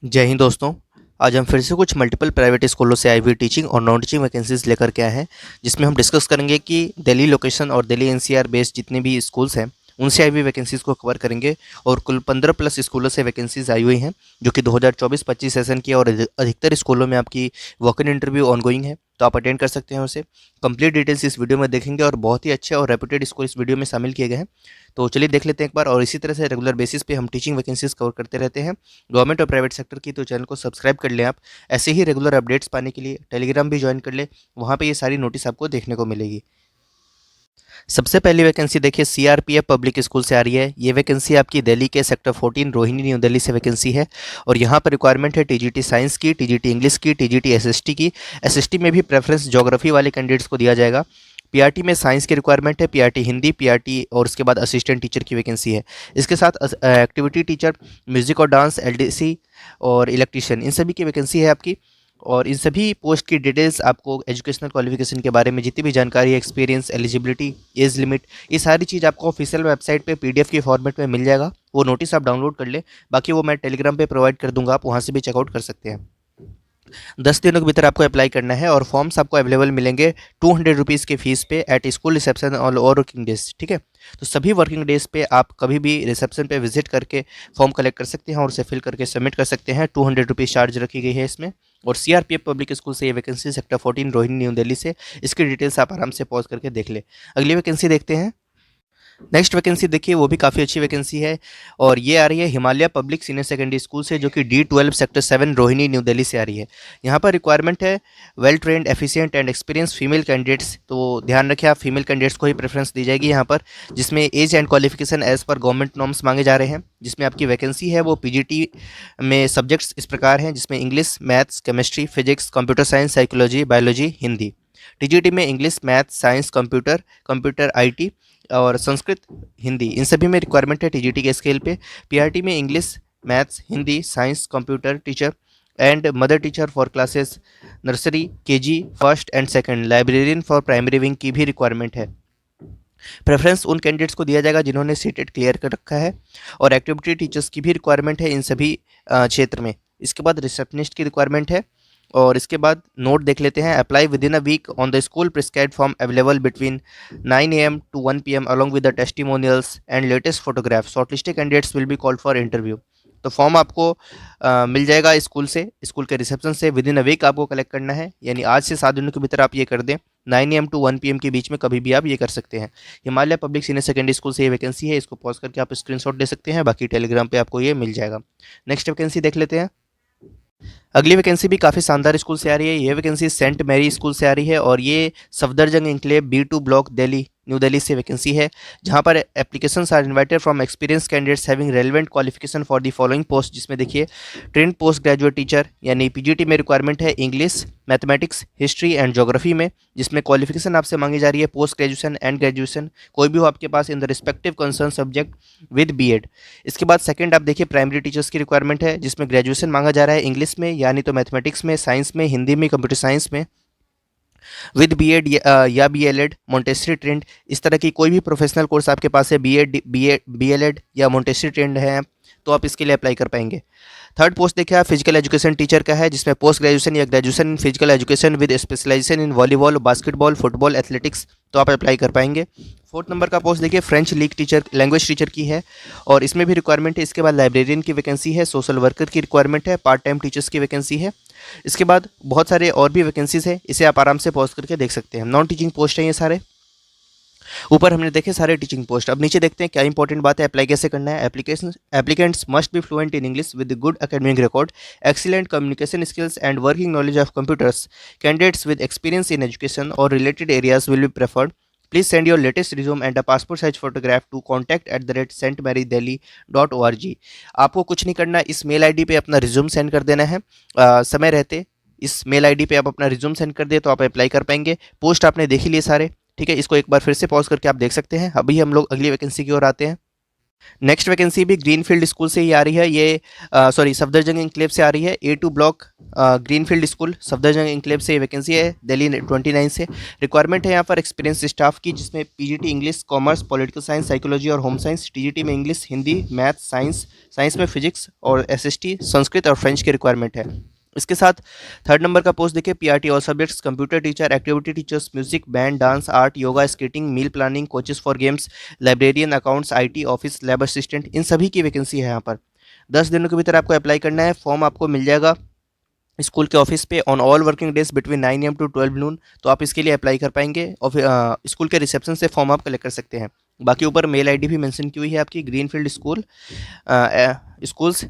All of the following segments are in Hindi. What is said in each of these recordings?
जय हिंद दोस्तों। आज हम फिर से कुछ मल्टीपल प्राइवेट स्कूलों से आई हुई टीचिंग और नॉन टीचिंग वैकेंसीज लेकर के आए हैं, जिसमें हम डिस्कस करेंगे कि दिल्ली लोकेशन और दिल्ली एनसीआर बेस्ड जितने भी स्कूल्स हैं उनसे आई हुई वैकेंसीज़ को कवर करेंगे। और कुल 15 प्लस स्कूलों से वैकेंसीज आई हुई हैं, जो कि 2024-25 सेशन की, और अधिकतर स्कूलों में आपकी वॉक इन इंटरव्यू ऑनगोइंग है, तो आप अटेंड कर सकते हैं उसे। कंप्लीट डिटेल्स इस वीडियो में देखेंगे और बहुत ही अच्छे और रेप्यूटेड स्कूल इस वीडियो में शामिल किए गए हैं। तो चलिए देख लेते हैं एक बार। और इसी तरह से रेगुलर बेसिस पे हम टीचिंग वैकेंसीज कवर करते रहते हैं, गवर्नमेंट और प्राइवेट सेक्टर की। तो चैनल को सब्सक्राइब कर लें आप। ऐसे ही रेगुलर अपडेट्स पाने के लिए टेलीग्राम भी ज्वाइन कर ले, वहाँ पे ये सारी नोटिस आपको देखने को मिलेगी। सबसे पहली वैकेंसी देखिए सीआरपीएफ पब्लिक स्कूल से आ रही है। ये वैकेंसी आपकी दिल्ली के सेक्टर 14 रोहिणी न्यू दिल्ली से वैकेंसी है। और यहाँ पर रिक्वायरमेंट है टीजीटी साइंस की, टीजीटी इंग्लिश की, टीजीटी एसएसटी की। एसएसटी में भी प्रेफरेंस ज्योग्राफी वाले कैंडिडेट्स को दिया जाएगा। पीआरटी में साइंस की रिक्वायरमेंट है, पीआरटी हिंदी, पीआरटी और उसके बाद असिस्टेंट टीचर की वैकेंसी है। इसके साथ एक्टिविटी टीचर, म्यूजिक और डांस, एलडीसी और इलेक्ट्रीशियन, इन सभी की वैकेंसी है आपकी। और इन सभी पोस्ट की डिटेल्स आपको, एजुकेशनल क्वालिफिकेशन के बारे में जितनी भी जानकारी है, एक्सपीरियंस, एलिजिबिलिटी, एज लिमिट, ये सारी चीज़ आपको ऑफिशियल वेबसाइट पे पीडीएफ के फॉर्मेट में मिल जाएगा। वो नोटिस आप डाउनलोड कर ले, बाकी वो मैं टेलीग्राम पे प्रोवाइड कर दूंगा, आप वहाँ से भी चेकआउट कर सकते हैं। 10 दिनों के भीतर आपको अप्लाई करना है और फॉर्म्स आपको अवेलेबल मिलेंगे 200 रुपीज़ की फ़ीस पे एट स्कूल रिसेप्शन ऑल और वर्किंग डेज। ठीक है, तो सभी वर्किंग डेज पे आप कभी भी रिसेप्शन पे विजिट करके फॉर्म कलेक्ट कर सकते हैं और उसे फिल करके सबमिट कर सकते हैं। 200 रुपीज़ चार्ज रखी गई है इसमें। और सीआरपीएफ पब्लिक स्कूल से ये vacancy sector 14 Rohini new Delhi से, इसकी डिटेल्स आप आराम से पॉज करके देख ले। अगली वैकेंसी देखते हैं। नेक्स्ट वैकेंसी देखिए, वो भी काफ़ी अच्छी वैकेंसी है और ये आ रही है Himalaya public senior secondary school से, जो कि D12 sector 7 Rohini new Delhi से आ रही है। यहाँ पर रिक्वायरमेंट है well trained, efficient and experience female candidates. तो ध्यान रखें आप, फीमेल कैंडिडेट्स को ही प्रेफरेंस दी जाएगी यहाँ पर, जिसमें age and qualification as per government norms मांगे जा रहे हैं। जिसमें आपकी वैकेंसी है वो पीजीटी में सब्जेक्ट्स इस प्रकार हैं, जिसमें English, maths, chemistry, physics, computer science, psychology, biology, Hindi. TGT में English, maths, science, computer, computer IT और संस्कृत, हिंदी, इन सभी में रिक्वायरमेंट है टीजीटी के स्केल पे। पीआरटी में English, maths, Hindi, science, computer teacher and mother teacher for classes nursery, KG, first and second, librarian for primary wing की भी रिक्वायरमेंट है। प्रेफरेंस उन कैंडिडेट्स को दिया जाएगा जिन्होंने सीटेट क्लियर कर रखा है। और एक्टिविटी टीचर्स की भी रिक्वायरमेंट है इन सभी क्षेत्र में। इसके बाद रिसेप्शनिस्ट की रिक्वायरमेंट है। और इसके बाद नोट देख लेते हैं। Apply within a week on the school prescribed form available between 9 AM to 1 PM along with the testimonials and latest photograph. Shortlisted candidates will be called for interview. तो फॉर्म आपको मिल जाएगा स्कूल से, स्कूल के रिसेप्शन से। विद इन अ वीक आपको कलेक्ट करना है, यानी आज से 7 दिनों के भीतर आप ये कर दें। 9 AM to 1 PM के बीच में कभी भी आप ये कर सकते हैं। Himalaya public senior secondary school से ये वैकेंसी है। इसको पॉज करके आप स्क्रीनशॉट ले सकते हैं, बाकी टेलीग्राम पे आपको ये मिल जाएगा। नेक्स्ट वैकेंसी देख लेते हैं। अगली वैकेंसी भी काफ़ी शानदार स्कूल से आ रही है। ये वैकेंसी सेंट मैरी स्कूल से आ रही है और ये Safdarjung enclave B2 block Delhi new Delhi से वैकेंसी है, जहां पर applications are invited from experience candidates having relevant qualification for the following post. जिसमें देखिए ट्रेंड पोस्ट ग्रेजुएट टीचर, यानी पीजीटी में रिक्वायरमेंट है English, mathematics, history and geography में, जिसमें क्वालिफिकेशन आपसे मांगी जा रही है पोस्ट ग्रेजुएशन एंड ग्रेजुएशन, कोई भी हो आपके पास in the respective concern subject with BEd. इसके बाद सेकंड आप देखिए प्राइमरी टीचर्स की रिक्वायरमेंट है, जिसमें ग्रेजुएशन मांगा जा रहा है इंग्लिश में, यानी तो मैथमेटिक्स में, साइंस में, हिंदी में, कंप्यूटर साइंस में, विद बीएड या बीएलएड, मोंटेसरी ट्रेंड। इस तरह की कोई भी प्रोफेशनल कोर्स आपके पास है, बीएलएड या मोंटेसरी ट्रेंड है, तो आप इसके लिए अप्लाई कर पाएंगे। थर्ड पोस्ट देखिए आप फिजिकल एजुकेशन टीचर का है, जिसमें पोस्ट ग्रेजुएशन या graduation in physical education with specialization in volleyball, basketball, football, athletics, तो आप अप्लाई कर पाएंगे। फोर्थ नंबर का पोस्ट देखिए French league teacher, language teacher की है और इसमें भी रिक्वायरमेंट है। इसके बाद लाइब्रेरियन की वैकेंसी है, सोशल वर्कर की रिक्वायरमेंट है, पार्ट टाइम टीचर्स की वैकेंसी है। इसके बाद बहुत सारे और भी वैकेंसीज है, इसे आप आराम से पॉज करके देख सकते हैं। नॉन टीचिंग पोस्ट है ये सारे। ऊपर हमने देखे सारे टीचिंग पोस्ट। अब नीचे देखते हैं क्या इंपॉर्टेंट बात है, अप्लाई कैसे करना है। Application applicants must be fluent in English with good academic record, excellent communication skills and working knowledge of computers. Candidates with experience in education और related areas will be preferred. Please send your latest resume and a passport size photograph to contact@stmarydelhi.org। आपको कुछ नहीं करना, इस मेल आईडी पे अपना रिज्यूम सेंड कर देना है समय रहते। इस मेल आईडी पे आप अपना रिज्यूम सेंड कर दे तो आप अप्लाई कर पाएंगे। पोस्ट आपने देख ही लिए सारे, ठीक है। इसको एक बार फिर से पॉज करके आप देख सकते हैं। अभी हम लोग अगली वैकेंसी की ओर आते हैं। नेक्स्ट वैकेंसी भी ग्रीनफील्ड स्कूल से ही आ रही है, ये सॉरी सफदरजंग इंक्लेव से आ रही है। A2 block greenfield school Safdarjung enclave से ये वैकेंसी है, दिल्ली 29 से। रिक्वायरमेंट है यहाँ पर एक्सपीरियंस स्टाफ की, जिसमें PGT English, commerce, political science, psychology और होम साइंस, टीजीटी में English, Hindi, math, science, science में फिजिक्स और एसएसटी संस्कृत और फ्रेंच की रिक्वायरमेंट है। इसके साथ थर्ड नंबर का पोस्ट देखिए, PRT all subjects, computer teacher, activity teachers, music, band, dance, art, yoga, skating, meal planning, coaches for games, librarian, accounts, IT, office, lab assistant, इन सभी की वैकेंसी है यहाँ पर। 10 दिनों के भीतर आपको अप्लाई करना है। फॉर्म आपको मिल जाएगा स्कूल के ऑफिस पे on all working days between 9 AM to 12 noon, तो आप इसके लिए अप्लाई कर पाएंगे और फिर स्कूल के रिसेप्शन से फॉर्म आप कलेक्ट कर सकते हैं। बाकी ऊपर मेल आईडी भी मेंशन की हुई है आपकी, ग्रीनफील्ड स्कूल स्कूल्स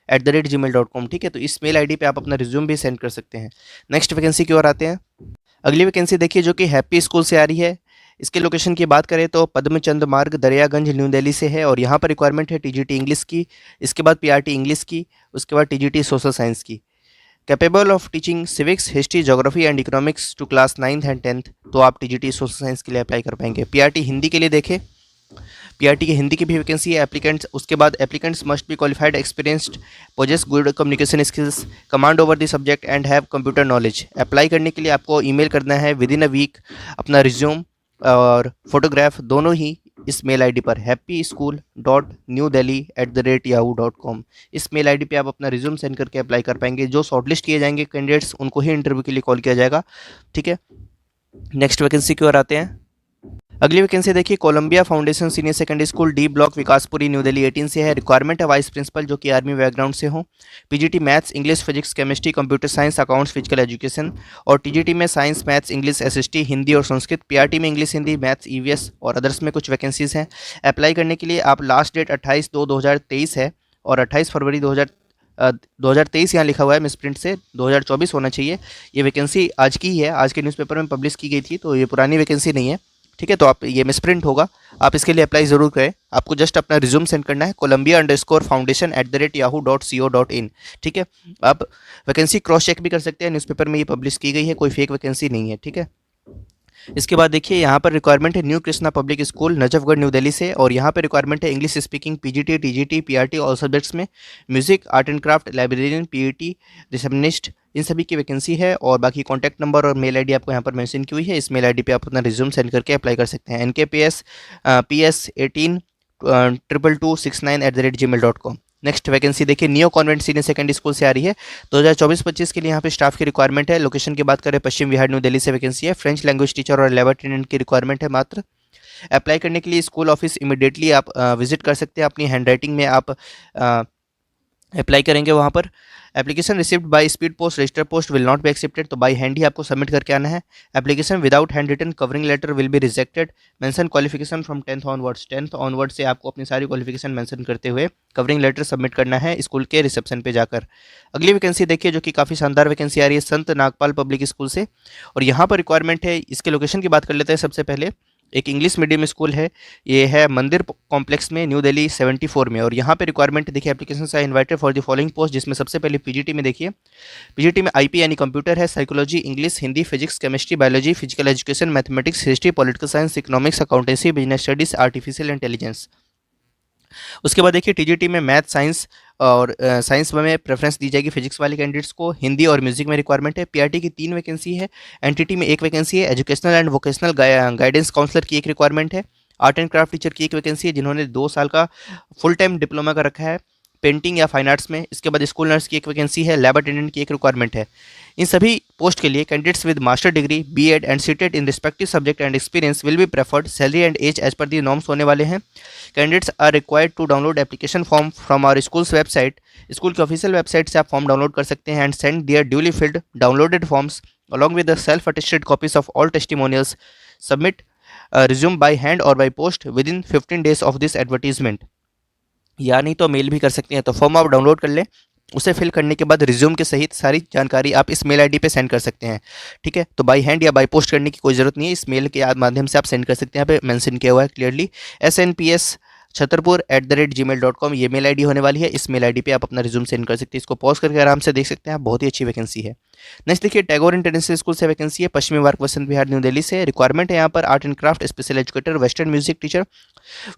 SJ@gmail.com, ठीक है। तो इस मेल आईडी पे आप अपना रिज्यूम भी सेंड कर सकते हैं। नेक्स्ट वैकेंसी की ओर आते हैं। अगली वैकेंसी देखिए जो कि हैप्पी स्कूल से आ रही है। इसके लोकेशन की बात करें तो पद्मचंद मार्ग, दरियागंज, न्यू दिल्ली से है और यहाँ पर रिक्वायरमेंट है टीजीटी इंग्लिश की, इसके बाद पीआरटी इंग्लिश की, उसके बाद टीजीटी सोशल साइंस की। Capable of teaching civics, history, geography and economics to class 9th and 10th, तो आप टीजीटी सोशल साइंस के लिए अप्लाई कर पाएंगे। पीआरटी हिंदी के लिए देखें, पीआरटी की हिंदी की भी वैकेंसी है। एप्लीकेंट्स, उसके बाद applicants must be qualified, experienced, possess good communication skills, command over the subject and have computer knowledge. Apply करने के लिए आपको ईमेल करना है विद इन अ वीक अपना रिज्यूम और फोटोग्राफ दोनों ही इस मेल आईडी पर happyschool.newdelhi@yahoo.com, इस मेल आईडी पे आप अपना रिज्यूम सेंड करके अप्लाई कर पाएंगे। जो शॉर्टलिस्ट किए जाएंगे कैंडिडेट्स उनको ही इंटरव्यू के लिए कॉल किया जाएगा, ठीक है। नेक्स्ट वैकेंसी की ओर आते हैं। अगली वैकेंसी देखिए, Columbia foundation senior secondary school, D block, Vikaspuri, new Delhi 18 से है। रिक्वायरमेंट है वाइस प्रिंसिपल जो कि आर्मी बैकग्राउंड से हो, PGT maths, English, physics, chemistry, computer science, accounts, physical education, और टीजीटी में science, maths, English, SST, Hindi और संस्कृत, पीआरटी में इंग्लिश, हिंदी, मैथ्स, ईवीएस और अदर्स में कुछ वैकेंसीज हैं। अप्लाई करने के लिए आप लास्ट डेट 28/2/2023 है और 28 फरवरी 2023 यहाँ लिखा हुआ है, मिसप्रिंट से 2024 होना चाहिए। ये वैकेंसी आज की ही है, आज के न्यूज़पेपर में पब्लिश की गई थी, तो ये पुरानी वैकेंसी नहीं है, ठीक है। तो आप ये मिसप्रिंट होगा, आप इसके लिए अप्लाई ज़रूर करें। आपको जस्ट अपना रिज्यूम सेंड करना है columbia_foundation@yahoo.co.in, ठीक है। आप वैकेंसी क्रॉस चेक भी कर सकते हैं, न्यूज़पेपर में ये पब्लिश की गई है, कोई फेक वैकेंसी नहीं है, ठीक है। इसके बाद देखिए यहाँ पर रिक्वायरमेंट है new Krishna public school, Najafgarh, new Delhi से, और यहाँ पर रिक्वायरमेंट है English speaking, PGT, TGT, PRT all subjects में, music, art and craft, librarian, PET, receptionist, इन सभी की वैकेंसी है। और बाकी कॉन्टैक्ट नंबर और मेल आईडी आपको यहाँ पर मेंशन की हुई है, इस मेल आईडी पे आप अपना रिज्यूम सेंड करके अप्लाई कर सकते हैं। NKPS PS 182269@gmail.com। Next vacancy देखिए, neo convent senior secondary school से आ रही है। 2024-25 के लिए यहाँ पे स्टाफ की रिक्वायरमेंट है। लोकेशन की बात करें पश्चिम विहार, न्यू दिल्ली से वैकेंसी है। फ्रेंच लैंग्वेज टीचर और लैब अटेंडेंट की रिक्वायरमेंट है मात्र। अप्लाई करने के लिए स्कूल ऑफिस इमीडिएटली आप विजिट कर सकते हैं, अपनी हैंड राइटिंग में आप अप्लाई करेंगे वहाँ पर। Application received by speed post, registered post will not be accepted, तो बाय हैंड ही आपको सबमिट करके आना है। Application without hand written covering letter will be rejected. Mention qualification from 10th onwards, 10th onward से आपको अपनी सारी क्वालिफिकेशन मेंशन करते हुए कवरिंग लेटर सबमिट करना है स्कूल के रिसेप्शन पे जाकर। अगली वैकेंसी देखिए जो कि काफ़ी शानदार वैकेंसी आ रही है, संत नागपाल पब्लिक स्कूल से, और यहाँ पर रिक्वायरमेंट है, इसके लोकेशन की बात कर लेते हैं। सबसे पहले एक इंग्लिश मीडियम स्कूल है, ये है मंदिर कॉम्प्लेक्स में, न्यू दिल्ली 74 में, और यहाँ पे रिक्वायरमेंट देखिए, application are invited for the following post, जिसमें सबसे पहले पीजीटी में देखिए, पीजीटी में आईपी यानी कंप्यूटर है, psychology, English, Hindi, physics, chemistry, biology, physical education, mathematics, history, political science, economics, accountancy, business studies, artificial intelligence. उसके बाद देखिए टीजीटी में मैथ, साइंस और साइंस में प्रेफरेंस दी जाएगी फिजिक्स वाले कैंडिडेट्स को। हिंदी और म्यूजिक में रिक्वायरमेंट है। पीआरटी की 3 वैकेंसी है, एनटीटी में 1 वैकेंसी है, educational and vocational guidance counsellor की 1 रिक्वायरमेंट है, आर्ट एंड क्राफ्ट टीचर की 1 वैकेंसी है जिन्होंने 2 साल का फुल टाइम डिप्लोमा का रखा है पेंटिंग या फाइन आर्ट्स में। इसके बाद स्कूल नर्स की 1 वैकेंसी है, लैब अटेंडेंट की 1 रिक्वायरमेंट है। इन सभी पोस्ट के लिए candidates with master degree, BEd and CTET in respective subject and experience will be preferred. Salary and age as per the norms होने वाले हैं। Candidates are required to download application form from our schools website, school की ऑफिशियल वेबसाइट से आप फॉर्म डाउनलोड कर सकते हैं, and send their duly filled downloaded forms along with the self attested copies of all testimonials. Submit resume by hand और by post with in 15 days of this advertisement, या नहीं तो मेल भी कर सकते हैं। तो फॉर्म आप डाउनलोड कर लें, उसे फिल करने के बाद रिज्यूम के सहित सारी जानकारी आप इस मेल आईडी पे सेंड कर सकते हैं, ठीक है। तो बाय हैंड या बाय पोस्ट करने की कोई ज़रूरत नहीं है, इस मेल के माध्यम से आप सेंड कर सकते हैं। यहाँ पे मेंशन किया हुआ है क्लियरली, SNPS chhatarpur@gmail.com ये मेल आईडी होने वाली है। इस मेल आईडी पे आप अपना रिज्यूम सेंड कर सकते हैं। इसको पॉज करके आराम से देख सकते हैं आप, बहुत ही अच्छी वैकेंसी है। नेक्स्ट देखिए, टैगोर इंटरनेशनल स्कूल से वैकेंसी है, पश्चिमी वार्क वसंत विहार न्यू दिल्ली से। रिक्वायरमेंट है यहाँ पर art and craft special educator, western music teacher,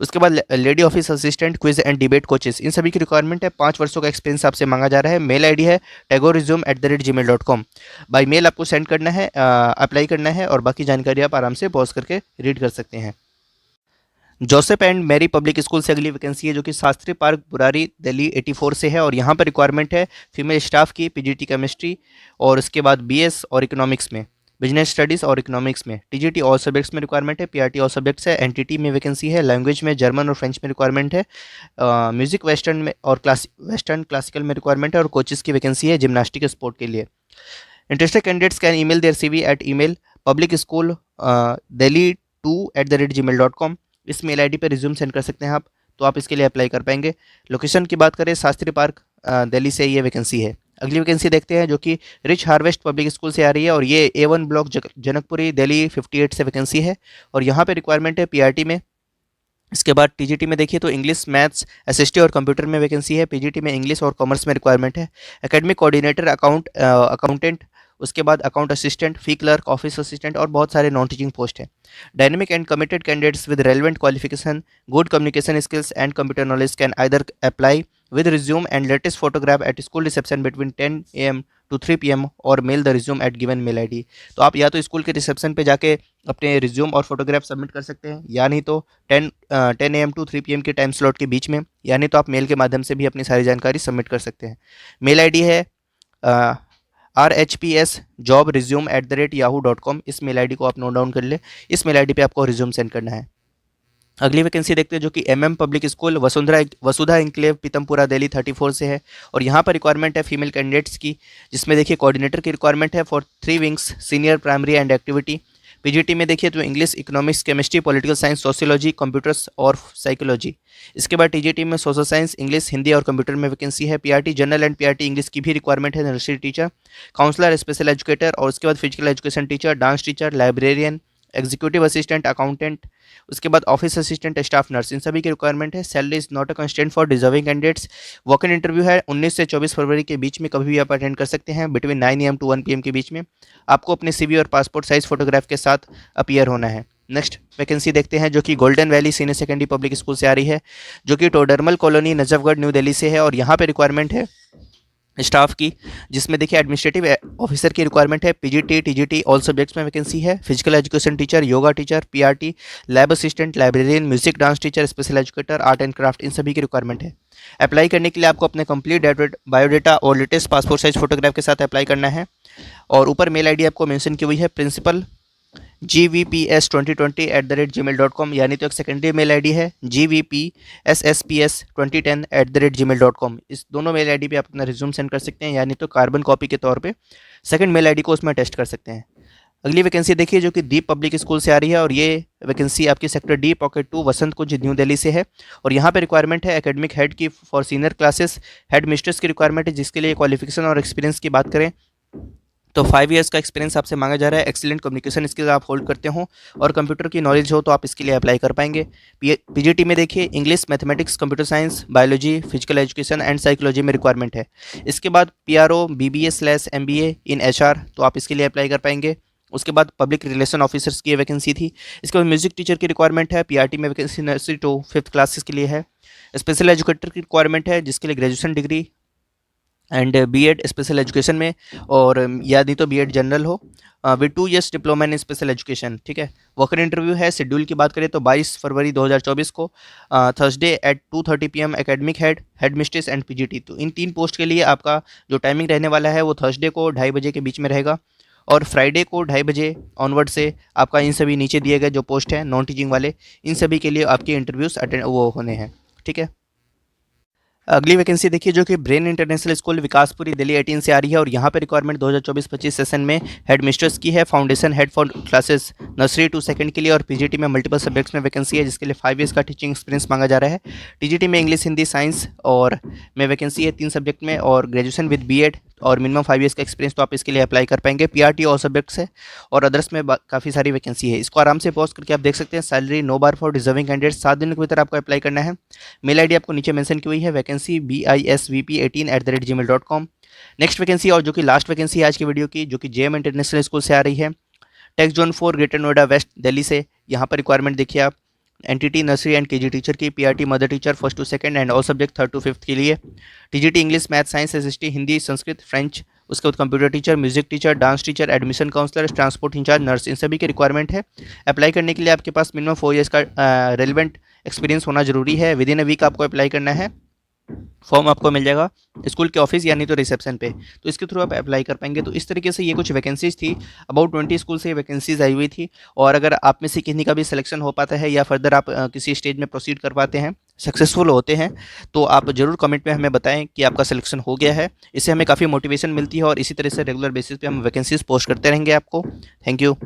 उसके बाद lady office assistant, quiz and debate coaches, इन सभी की रिक्वायरमेंट है। 5 वर्षों का एक्सपीरियंस आपसे मांगा जा रहा है। मेल आईडी है tagorresume@gmail.com। बाई मेल आपको सेंड करना है, अप्लाई करना है, और बाकी जानकारी आप आराम से पॉज करके रीड कर सकते हैं। Joseph and Mary public school से अगली वैकेंसी है, जो कि शास्त्री पार्क बुरारी दिल्ली 84 से है, और यहाँ पर रिक्वायरमेंट है फीमेल स्टाफ की, पीजीटी केमिस्ट्री, और उसके बाद बीएस और इकोनॉमिक्स में, बिजनेस स्टडीज़ और इकोनॉमिक्स में, टीजीटी ऑल सब्जेक्ट्स में रिक्वायरमेंट है, पीआरटी ऑल सब्जेक्ट्स है, एनटीटी में वैकेंसी है, लैंग्वेज में जर्मन और फ्रेंच में रिक्वायरमेंट है, म्यूजिक वेस्टर्न में और वेस्टर्न क्लासिकल में रिक्वायरमेंट है, और कोचेस की वैकेंसी है जिम्नास्टिक स्पोर्ट के लिए। Interested candidates can email their CV at email publicschool delhi2@gmail.com। इस मेल आईडी पर रिज्यूम सेंड कर सकते हैं आप, तो आप इसके लिए अप्लाई कर पाएंगे। लोकेशन की बात करें, शास्त्री पार्क दिल्ली से ये वैकेंसी है। अगली वैकेंसी देखते हैं, जो कि रिच हार्वेस्ट पब्लिक स्कूल से आ रही है, और ये A1 ब्लॉक जनकपुरी दिल्ली 58 से वैकेंसी है, और यहाँ पे रिक्वायरमेंट है पीआरटी में। इसके बाद टीजीटी में देखिए तो इंग्लिश, मैथ्स, एसएसटी और कंप्यूटर में वैकेंसी है। पीजीटी में इंग्लिश और कॉमर्स में रिक्वायरमेंट है। एकेडमिक कोऑर्डिनेटर, अकाउंटेंट, उसके बाद अकाउंट असिस्टेंट, फी क्लर्क, ऑफिस असिस्टेंट, और बहुत सारे नॉन टीचिंग पोस्ट हैं। Dynamic and committed candidates with relevant qualification, good communication skills and computer knowledge can either apply with resume and latest photograph at school reception between 10 AM to 3 PM और mail the resume at given mail ID। तो आप या तो स्कूल के रिसेप्शन पे जाके अपने रिज्यूम और फोटोग्राफ सबमिट कर सकते हैं, या नहीं तो 10 AM टू 3 PM के टाइम स्लॉट के बीच में, या नहीं तो आप मेल के माध्यम से भी अपनी सारी जानकारी सबमिट कर सकते हैं। मेल आईडी है rhpsjobresume@yahoo.com। इस मेल आईडी को आप नोट डाउन कर ले। इस मेल आईडी पे आपको रिज्यूम सेंड करना है। अगली वैकेंसी देखते हैं, जो कि एमएम पब्लिक स्कूल वसुधा इंक्लेव पीतमपुरा दिल्ली 34 से है, और यहाँ पर रिक्वायरमेंट है फीमेल कैंडिडेट्स की, जिसमें देखिए कोऑर्डिनेटर की रिक्वायरमेंट है for 3 wings, senior primary and activity. PGT में देखिए तो English, economics, chemistry, political science, sociology, computers और साइकोलॉजी। इसके बाद टीजीटी में सोशल साइंस, इंग्लिश, हिंदी और कंप्यूटर में वैकेंसी है। PRT general and PRT English की भी रिक्वायरमेंट है। Nursery teacher, counsellor, special educator, और उसके बाद physical education teacher, dance teacher, librarian, executive assistant, accountant, उसके बाद ऑफिस असिस्टेंट, स्टाफ नर्स, इन सभी की रिक्वायरमेंट है। Salary is not a constant for deserving candidates. Walk in interview है 19 से 24 फरवरी के बीच में, कभी भी आप अटेंड कर सकते हैं, बिटवीन 9 AM टू 1 PM के बीच में। आपको अपने सीवी और पासपोर्ट साइज फोटोग्राफ के साथ अपीयर होना है। नेक्स्ट वैकेंसी देखते हैं, जो कि golden valley senior secondary public school से आ रही है, जो कि टोडरमल कॉलोनी नजफगढ़ न्यू दिल्ली से है, और यहाँ पे रिक्वायरमेंट है स्टाफ की, जिसमें देखिए एडमिनिस्ट्रेटिव ऑफिसर की रिक्वायरमेंट है। पीजीटी, टीजीटी ऑल सब्जेक्ट्स में वैकेंसी है। Physical education teacher, yoga teacher, PRT, lab assistant, librarian, music, dance teacher, special educator, art and craft, इन सभी की रिक्वायरमेंट है। अप्लाई करने के लिए आपको अपने कंप्लीट बायोडाटा और लेटेस्ट पासपोर्ट साइज फोटोग्राफ के साथ अप्लाई करना है, और ऊपर मेल आईडी आपको मेंशन की हुई है प्रिंसिपल GVPS2020@gmail.com, यानी तो एक सेकेंडरी मेल आईडी है GVPSSSPS2010@gmail.com। इस दोनों मेल आईडी पे आप अपना रिज्यूम सेंड कर सकते हैं, यानी तो कार्बन कॉपी के तौर पे सेकंड मेल आईडी को उसमें टेस्ट कर सकते हैं। अगली वैकेंसी देखिए, जो कि दीप पब्लिक स्कूल से आ रही है, और ये वैकेंसी आपकी सेक्टर डी पॉकेट 2 वसंत कुंज न्यू दिल्ली से है, और यहाँ पे रिक्वायरमेंट है एकेडमिक हेड की for senior classes, head mistress की रिक्वायरमेंट है, जिसके लिए क्वालिफिकेशन और एक्सपीरियंस की बात करें तो 5 ईयर्स का एक्सपीरियंस आपसे मांगा जा रहा है। एक्सीलेंट कम्युनिकेशन स्किल्स आप होल्ड करते हो और कंप्यूटर की नॉलेज हो, तो आप इसके लिए अप्लाई कर पाएंगे। पीजीटी में देखिए English, mathematics, computer science, biology, physical education and psychology में रिक्वायरमेंट है। इसके बाद पीआरओ, BBA/MBA इन HR, तो आप इसके लिए अप्लाई कर पाएंगे। उसके बाद पब्लिक रिलेशन ऑफिसर्स की वैकेंसी थी। इसके बाद म्यूजिक टीचर की रिक्वायरमेंट है। पीआरटी में vacancy nursery to 5th classes के लिए है। स्पेशल एजुकेटर की रिक्वायरमेंट है, जिसके लिए graduation degree and BEd special education में, और या नहीं तो बीएड जनरल हो with 2 years diploma in special education. ठीक है। वॉकर इंटरव्यू है। शेड्यूल की बात करें तो 22 फरवरी 2024 को Thursday at 2:30 PM academic head mistress and PGT. तो इन 3 पोस्ट के लिए आपका जो टाइमिंग रहने वाला है वो थर्सडे को 2:30 बजे के बीच में रहेगा, और फ्राइडे को 2:30 बजे ऑनवर्ड से आपका इन सभी नीचे दिए गए जो पोस्ट हैं नॉन टीचिंग वाले, इन सभी के लिए आपके इंटरव्यूज़ अटेंड वो होने हैं। ठीक है। अगली वैकेंसी देखिए, जो कि brain international school Vikaspuri Delhi 18 से आ रही है, और यहाँ पर रिक्वायरमेंट 2024-25 सेशन में हेड मिस्ट्रेस की है, foundation head for classes nursery to second के लिए, और पीजीटी में मल्टीपल सब्जेक्ट्स में वैकेंसी है, जिसके लिए 5 ईयर्स का टीचिंग एक्सपीरियंस मांगा जा रहा है। टीजीटी में इंग्लिश, हिंदी, साइंस और में वैकेंसी है 3 सब्जेक्ट में, और ग्रेजुएशन विद बीएड और मिनिमम 5 ईयर्स का एक्सपीरियंस, तो आप इसके लिए अप्लाई कर पाएंगे। पीआरटी और सब्जेक्ट्स है और अदर्स में काफ़ी सारी वैकेंसी है। इसको आराम से पॉज करके आप देख सकते हैं। Salary no bar for deserving candidate, 7 दिनों के भीतर आपको अप्लाई करना है। मेल आईडी आपको नीचे मेंशन की हुई है, वैकेंसी bisvp18@gmail.com। नेक्स्ट वैकेंसी और जो कि लास्ट वैकेंसी है आज की वीडियो की, जो कि जेएम इंटरनेशनल स्कूल से आ रही है, tech zone 4 greater Noida west Delhi से। यहाँ पर रिक्वायरमेंट देखिए आप, NTT nursery and KG teacher की, PRT mother teacher 1st to 2nd and all subject 3rd to 5th के लिए, TGT English math science SST Hindi Sanskrit French, उसके बाद computer teacher, music teacher, dance teacher, admission counsellor, transport incharge, nurse, इन सभी की रिक्वायरमेंट है। अप्लाई करने के लिए आपके पास मिनिमम 4 ईयर्स का रेलिवेंट एक्सपीरियंस होना जरूरी है। विद इन अ वीक आपको अप्लाई करना है। फॉर्म आपको मिल जाएगा स्कूल के ऑफिस या नहीं तो रिसेप्शन पे, तो इसके थ्रू आप अप्लाई कर पाएंगे। तो इस तरीके से ये कुछ वैकेंसीज थी, अबाउट 20 स्कूल से वैकेंसीज आई हुई थी। और अगर आप में से किसी का भी सिलेक्शन हो पाता है या फर्दर आप किसी स्टेज में प्रोसीड कर पाते हैं, सक्सेसफुल होते हैं, तो आप ज़रूर कमेंट में हमें बताएं कि आपका सिलेक्शन हो गया है। इससे हमें काफ़ी मोटिवेशन मिलती है और इसी तरह से रेगुलर बेसिस पे हम वैकेंसीज पोस्ट करते रहेंगे आपको। Thank you.